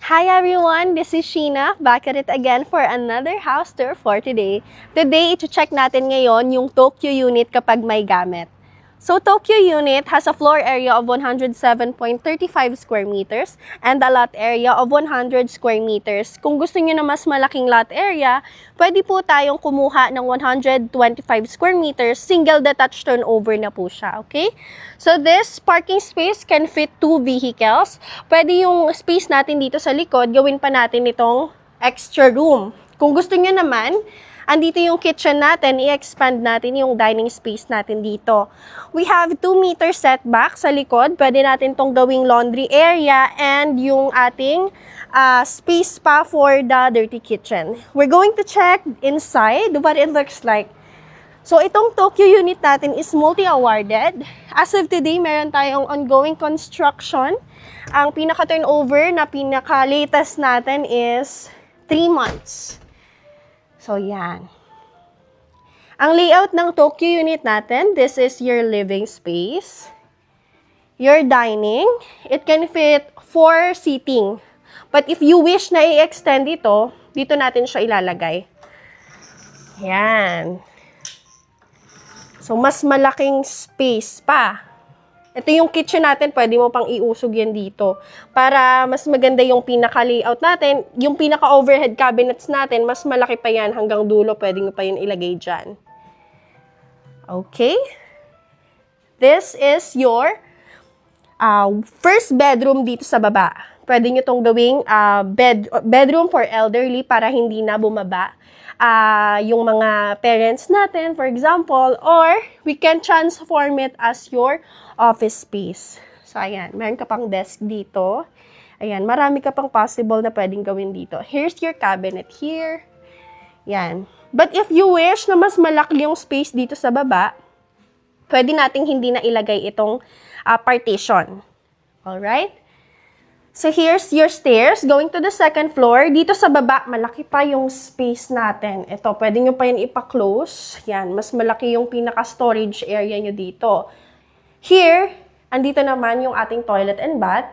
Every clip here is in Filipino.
Hi everyone, this is Sheena, back at it again for another house tour for today. Today, ito-check natin ngayon yung Tokyo unit kapag may gamit. So, Tokyo unit has a floor area of 107.35 square meters and a lot area of 100 square meters. Kung gusto niyo na mas malaking lot area, pwede po tayong kumuha ng 125 square meters, single detached turnover na po siya, okay? So, this parking space can fit 2 vehicles. Pwede yung space natin dito sa likod, gawin pa natin itong extra room. Kung gusto niyo naman, andito yung kitchen natin, i-expand natin yung dining space natin dito. We have 2 meter setback sa likod. Pwede natin tong gawing laundry area and yung ating space pa for the dirty kitchen. We're going to check inside what it looks like. So, itong Tokyo unit natin is multi-awarded. As of today, meron tayong ongoing construction. Ang pinaka-turnover na pinaka-latest natin is 3 months. So, yan. Ang layout ng Tokyo unit natin, this is your living space. Your dining, it can fit 4 seating. But if you wish na i-extend ito, dito natin siya ilalagay. Yan. So, mas malaking space pa. Ito yung kitchen natin, pwede mo pang iusog yan dito. Para mas maganda yung pinaka-layout natin, yung pinaka-overhead cabinets natin, mas malaki pa yan hanggang dulo, pwede mo pa yun ilagay dyan. Okay? This is your first bedroom dito sa baba. Pwede nyo itong gawing bedroom for elderly para hindi na bumaba yung mga parents natin, for example, or we can transform it as your office space. So, ayan, meron ka pang desk dito. Ayan, marami ka pang possible na pwedeng gawin dito. Here's your cabinet here. Yan. But if you wish na mas malaki yung space dito sa baba, pwede nating hindi na ilagay itong partition. Alright? So, here's your stairs going to the second floor. Dito sa baba, malaki pa yung space natin. Ito, pwede nyo pa yun ipa-close. Yan, mas malaki yung pinaka-storage area nyo dito. Here, andito naman yung ating toilet and bath.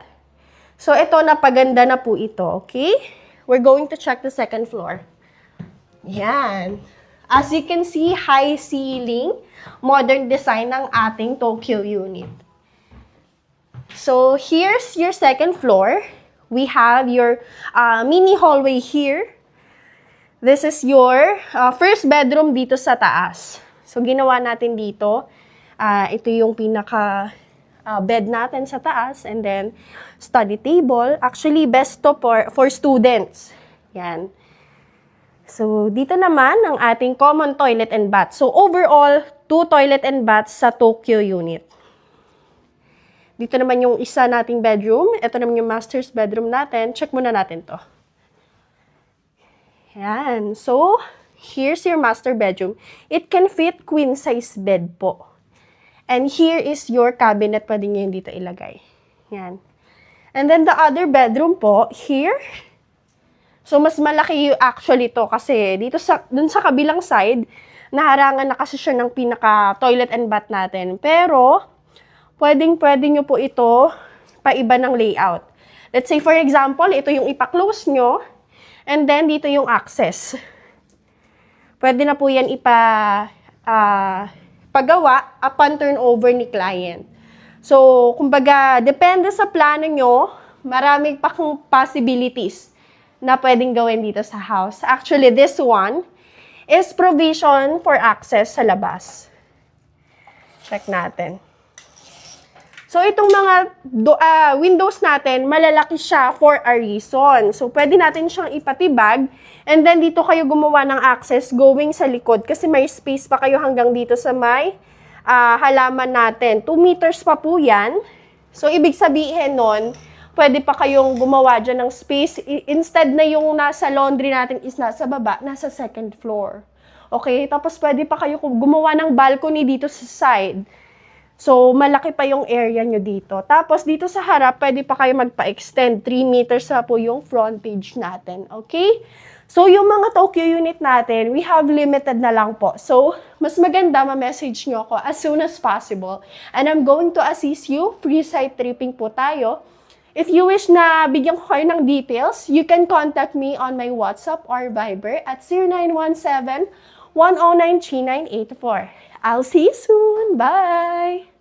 So, ito, napaganda na po ito, okay? We're going to check the second floor. Yan. As you can see, high ceiling, modern design ng ating Tokyo unit. So, here's your second floor. We have your mini hallway here. This is your first bedroom dito sa taas. So, ginawa natin dito. Ito yung pinaka bed natin sa taas. And then, study table. Actually, best to for students. Yan. So, dito naman ang ating common toilet and bath. So, overall, 2 toilet and baths sa Tokyo unit. Dito naman yung isa nating bedroom. Ito naman yung master's bedroom natin. Check muna natin to. Yan. So, here's your master bedroom. It can fit queen size bed po. And here is your cabinet. Pwede nyo yung dito ilagay. Yan. And then the other bedroom po, here. So, mas malaki yung actually to kasi dito dun sa kabilang side, naharangan na kasi siya ng pinaka-toilet and bath natin. Pero, pwede nyo po ito paiba ng layout. Let's say, for example, ito yung ipa-close nyo, and then dito yung access. Pwede na po yan pagawa upon turnover ni client. So, kumbaga, depende sa plano nyo, marami pa kung possibilities na pwedeng gawin dito sa house. Actually, this one is provision for access sa labas. Check natin. So, itong mga windows natin, malalaki siya for a reason. So, pwede natin siyang ipatibag. And then, dito kayo gumawa ng access going sa likod. Kasi may space pa kayo hanggang dito sa may halaman natin. 2 meters pa po yan. So, ibig sabihin nun, pwede pa kayong gumawa dyan ng space. Instead na yung nasa laundry natin is nasa baba, nasa second floor. Okay? Tapos, pwede pa kayo gumawa ng balcony dito sa side. So, malaki pa yung area nyo dito. Tapos, dito sa harap, pwede pa kayo magpa-extend. 3 meters na po yung frontage natin. Okay? So, yung mga Tokyo unit natin, we have limited na lang po. So, mas maganda ma-message nyo ako as soon as possible. And I'm going to assist you. Free site tripping po tayo. If you wish na bigyan ko kayo ng details, you can contact me on my WhatsApp or Viber at 0917-109-3984. I'll see you soon. Bye!